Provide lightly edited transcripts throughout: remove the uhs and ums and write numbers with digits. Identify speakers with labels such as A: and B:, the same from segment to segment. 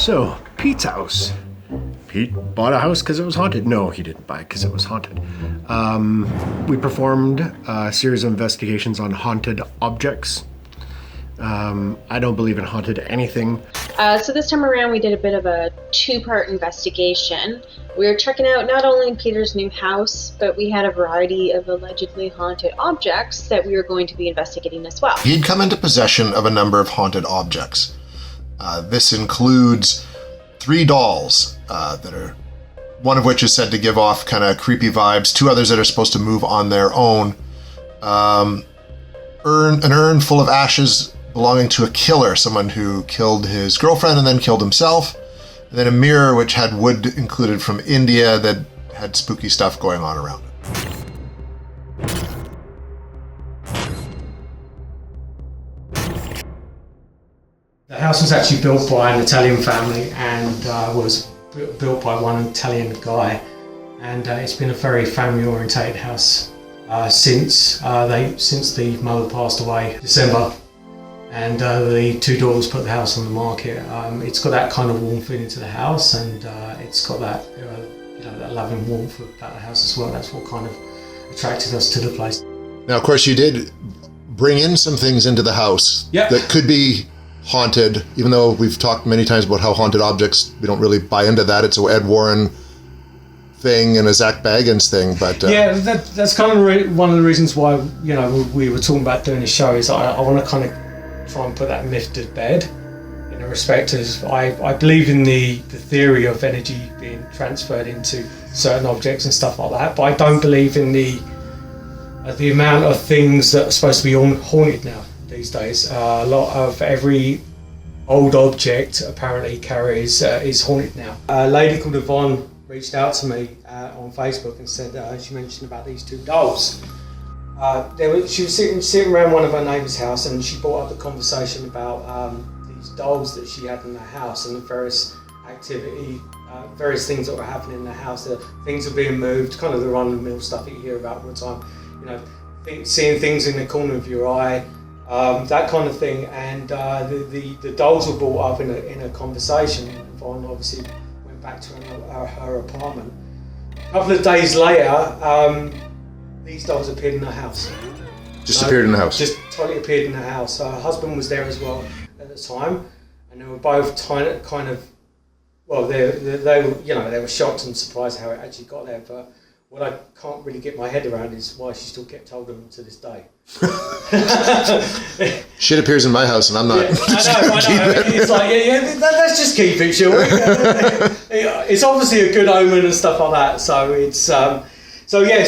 A: So, Pete's house. Pete bought a house because it was haunted. No, he didn't buy it because it was haunted. We performed a series of investigations on haunted objects. I don't believe in haunted anything.
B: So this time around we did a bit of a two-part investigation. We were checking out not only Peter's new house, but we had a variety of allegedly haunted objects that we were going to be investigating as well.
C: He'd come into possession of a number of haunted objects. This includes 3 dolls that are, one of which is said to give off kind of creepy vibes, 2 others that are supposed to move on their own, an urn full of ashes belonging to a killer, someone who killed his girlfriend and then killed himself, and then a mirror which had wood included from India that had spooky stuff going on around it.
D: The house was actually built by an Italian family and was built by one Italian guy, and it's been a very family-orientated house since the mother passed away in December, and the 2 daughters put the house on the market. It's got that kind of warm feeling to the house, and it's got that that loving warmth about the house as well. That's what kind of attracted us to the place.
C: Now, of course, you did bring in some things into the house that could be haunted, even though we've talked many times about how haunted objects, we don't really buy into that. It's an Ed Warren thing and a Zach Baggins thing, but
D: that's kind of one of the reasons why we were talking about doing the show. Is I want to kind of try and put that myth to bed, in a respect as I believe in the theory of energy being transferred into certain objects and stuff like that, but I don't believe in the amount of things that are supposed to be haunted now these days. A lot of every old object apparently is haunted now. A lady called Yvonne reached out to me on Facebook and said she mentioned about these 2 dolls. She was sitting around one of her neighbour's house, and she brought up the conversation about these dolls that she had in the house and the various activity, various things that were happening in the house. Things were being moved, kind of the run-of-the-mill stuff that you hear about all the time. Seeing things in the corner of your eye, that kind of thing. And the dolls were brought up in a conversation. Yvonne obviously went back to her apartment. A couple of days later, these dolls appeared in the house.
C: Just appeared in the house?
D: Just totally appeared in the house. Her husband was there as well at the time, and they were both kind of, well, they were shocked and surprised how it actually got there, but what I can't really get my head around is why she still kept hold of them to this day.
C: Shit appears in my house and I'm not.
D: I know. It's like, let's just keep it, shall we? It's obviously a good omen and stuff like that. So it's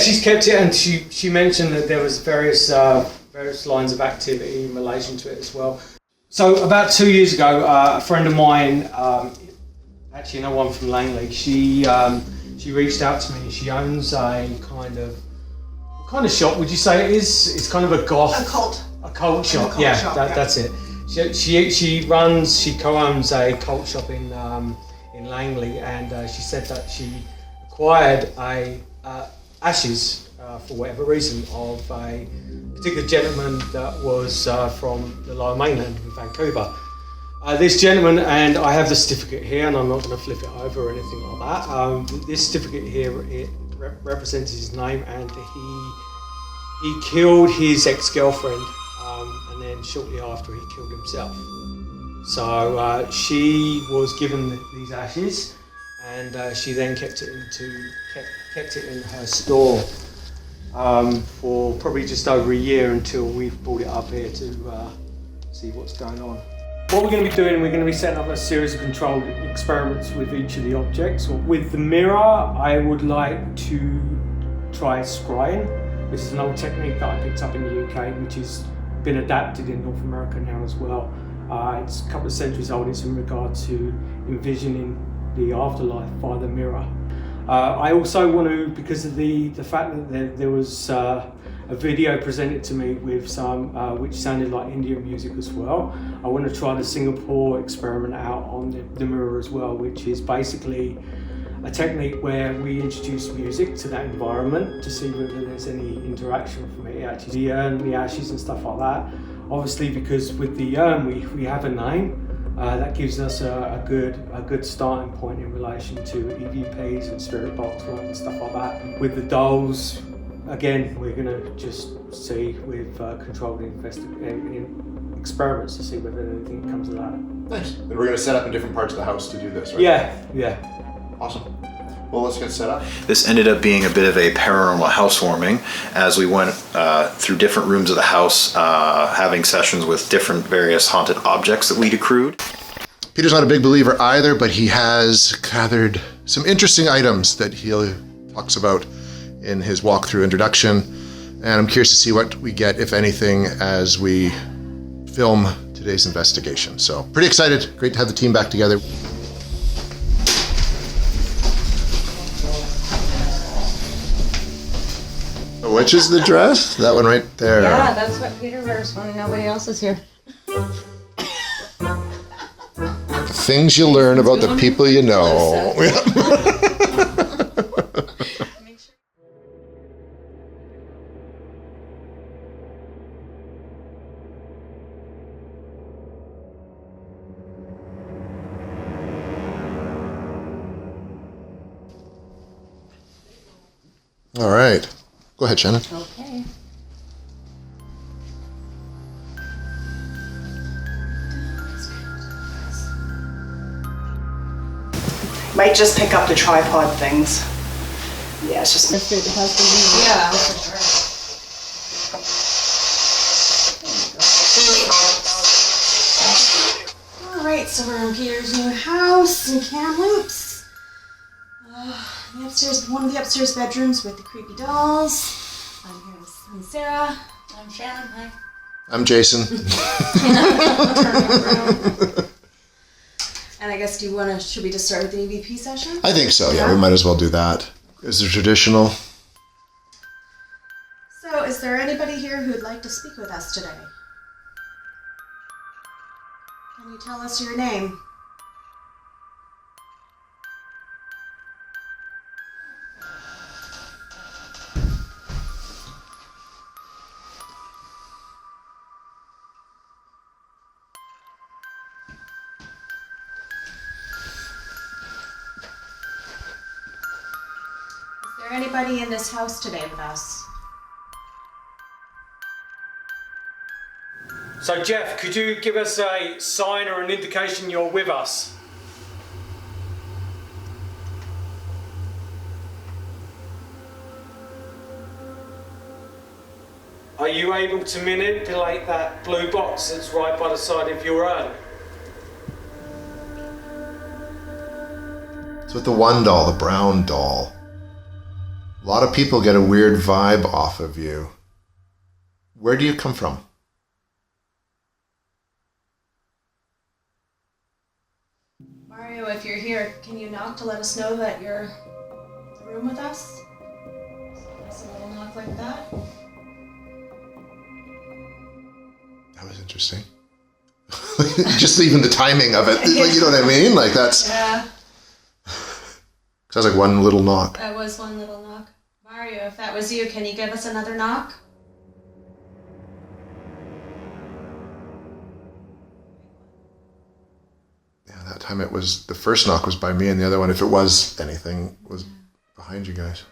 D: she's kept it, and she mentioned that there was various lines of activity in relation to it as well. So about 2 years ago, a friend of mine, actually no one from Langley, she reached out to me. She owns a kind of shop, would you say it is? It's kind of a goth... A cult shop, that's it. She co-owns a cult shop in Langley, and she said that she acquired ashes, for whatever reason, of a particular gentleman that was from the Lower Mainland in Vancouver. This gentleman, and I have the certificate here, and I'm not going to flip it over or anything like that. This certificate here, it represents his name, and he killed his ex-girlfriend, and then shortly after he killed himself. So she was given these ashes, and she then kept it in her store for probably just over a year, until we've brought it up here to see what's going on. What we're going to be doing, we're going to be setting up a series of controlled experiments with each of the objects. With the mirror, I would like to try scrying. This is an old technique that I picked up in the UK, which has been adapted in North America now as well. It's a couple of centuries old. It's in regard to envisioning the afterlife via the mirror. I also want to, because of the fact that there was a video presented to me with some which sounded like Indian music as well, I want to try the Singapore experiment out on the mirror as well, which is basically a technique where we introduce music to that environment to see whether there's any interaction from it, actually the urn, the ashes and stuff like that. Obviously, because with the urn we have a name, That gives us a good starting point in relation to EVPs and spirit box work and stuff like that. With the dolls, again, we're going to just see with controlled experiments to see whether anything comes of that.
C: Nice. And we're going to set up in different parts of the house to do this, right?
D: Yeah.
C: Awesome. Well, let's get set up.
E: This ended up being a bit of a paranormal housewarming as we went through different rooms of the house, having sessions with different various haunted objects that we'd accrued.
C: Peter's not a big believer either, but he has gathered some interesting items that he talks about in his walkthrough introduction. And I'm curious to see what we get, if anything, as we film today's investigation. So pretty excited. Great to have the team back together. Which is the dress? That one right there.
F: Yeah, that's what Peter wears when nobody else is here.
C: Things you learn about the people you know. All right. Go ahead, Shannon.
F: Okay.
G: Might just pick up the tripod things. Yeah, it's just...
F: Yeah, for sure. Alright, so we're in Peter's new house in Kamloops. One of the upstairs bedrooms with the creepy dolls. I'm Sarah. I'm Shannon. Hi.
C: I'm Jason.
F: And I guess should we just start with the EVP session?
C: I think so, yeah. We might as well do that. Is it traditional?
F: So, is there anybody here who'd like to speak with us today? Can you tell us your name? Is there anybody in this house today with us?
D: So Jeff, could you give us a sign or an indication you're with us? Are you able to manipulate that blue box that's right by the side of your urn?
C: It's with the one doll, the brown doll. A lot of people get a weird vibe off of you. Where do you come from?
F: Mario, if you're here, can you knock to let us know that you're in the room with us? Just a little knock like that.
C: That was interesting. Just even the timing of it. Like, you know what I mean? Like that's...
F: Yeah,
C: Sounds like one little knock.
F: that was one little knock. Mario, if that was you, can you give us another knock?
C: Yeah, that time it was... The first knock was by me, and the other one, if it was anything, was behind you guys.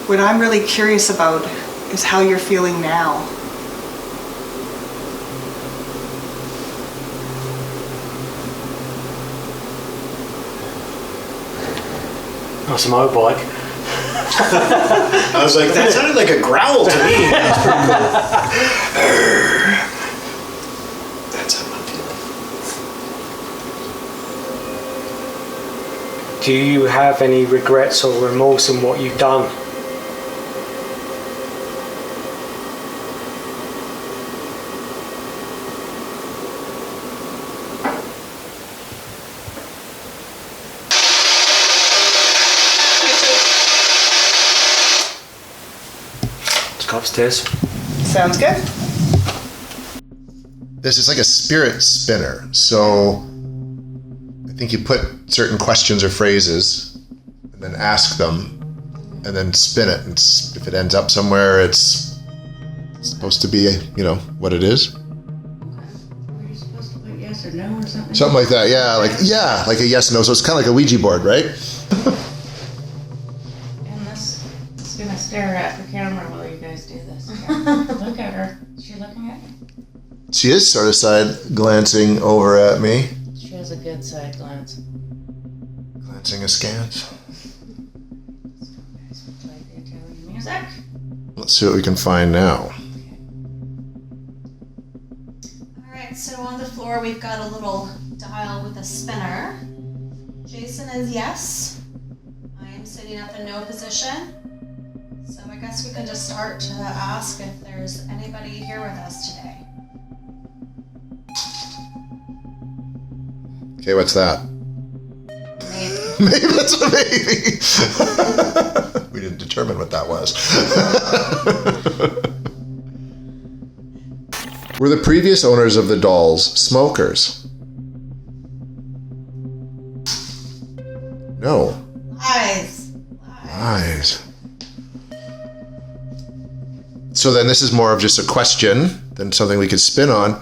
G: What I'm really curious about is how you're feeling now.
D: That's a motorbike.
A: I was like, that sounded like a growl to me. That's how I'm feeling.
D: Do you have any regrets or remorse in what you've done? Let's go upstairs.
G: Sounds good.
C: this is like a spirit spinner. So I think you put certain questions or phrases and then ask them and then spin it. And if it ends up somewhere, it's supposed to be, what it is.
H: Were you supposed to put yes or no or something?
C: Something like that, yeah. Like a yes, no. So it's kind of like a Ouija board, right?
H: And this is going to stare at the camera while you guys do this. Yeah. Look at her. Is she looking at you?
C: She is sort of side glancing over at me.
H: She has a good side glance.
C: Glancing askance.
H: Play the Italian music.
C: Let's see what we can find now.
F: Alright, so on the floor we've got a little dial with a spinner. Jason is yes. I am sitting at the no position. So I guess we can just start to ask if there's anybody here with us today.
C: Okay, what's that? Maybe that's a maybe. We didn't determine what that was. Were the previous owners of the dolls smokers? No. Lies. So then this is more of just a question than something we could spin on.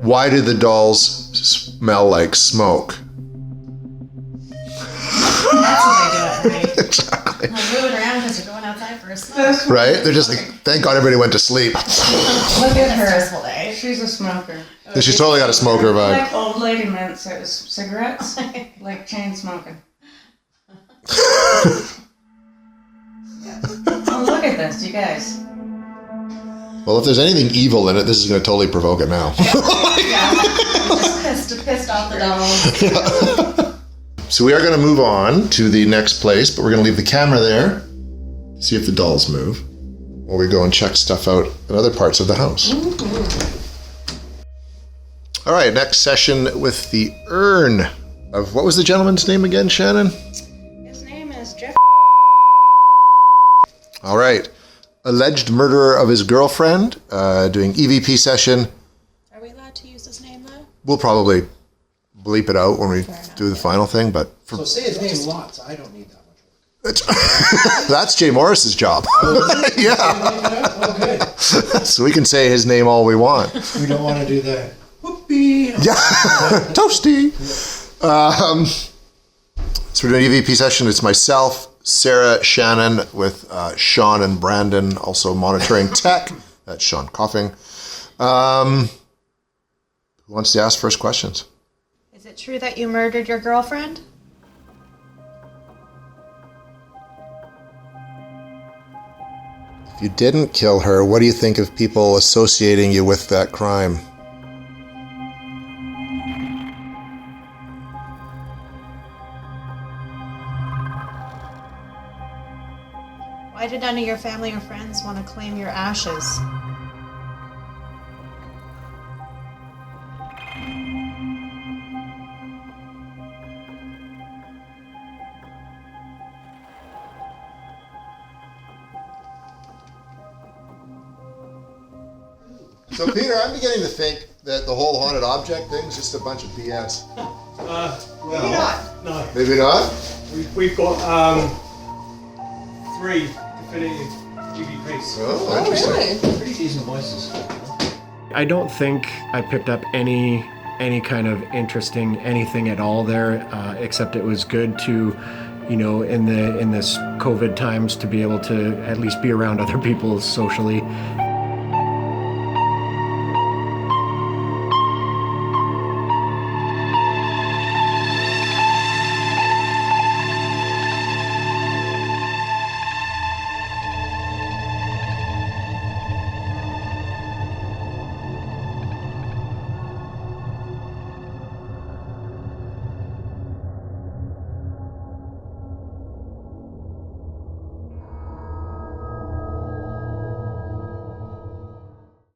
C: Why do the dolls smell like smoke?
H: That's what they do at night.
C: Exactly.
F: Like moving around because you're going outside for a smoke.
C: Right? They're just like, thank God everybody went to sleep.
H: Look at her. She's a smoker.
C: She's totally got a smoker vibe.
H: Like old lady mints, it was cigarettes, like chain smoking. Oh, look at this, you guys.
C: Well, if there's anything evil in it, this is going to totally provoke it now.
F: Just pissed off the dolls.
C: So we are going to move on to the next place, but we're going to leave the camera there, see if the dolls move, while we go and check stuff out in other parts of the house. Mm-hmm. All right, next session with the urn of, what was the gentleman's name again, Shannon?
H: His name is Jeff.
C: All right. Alleged murderer of his girlfriend, doing EVP session.
F: Are we allowed to use his name though?
C: We'll probably bleep it out when we do the final thing, but...
A: So say his name lots. I don't need that much work.
C: That's Jay Morris's job. Yeah.
A: Oh, good.
C: So we can say his name all we want.
A: We don't want to do the whoopee.
C: Yeah. Toasty. So we're doing EVP session. It's myself, Sarah, Shannon, with Sean and Brandon also monitoring tech. That's Sean coughing. Who wants to ask first questions?
F: Is it true that you murdered your girlfriend?
C: If you didn't kill her, what do you think of people associating you with that crime?
F: Why did none of your family or friends want to claim your ashes?
C: So, Peter, I'm beginning to think that the whole haunted object thing is just a bunch of BS.
F: Maybe not.
D: No.
C: Maybe not?
D: We've got 3 definitive EVPs.
C: Oh, interesting.
A: Pretty decent voices. I don't think I picked up any kind of interesting anything at all there, except it was good to, in this COVID times, to be able to at least be around other people socially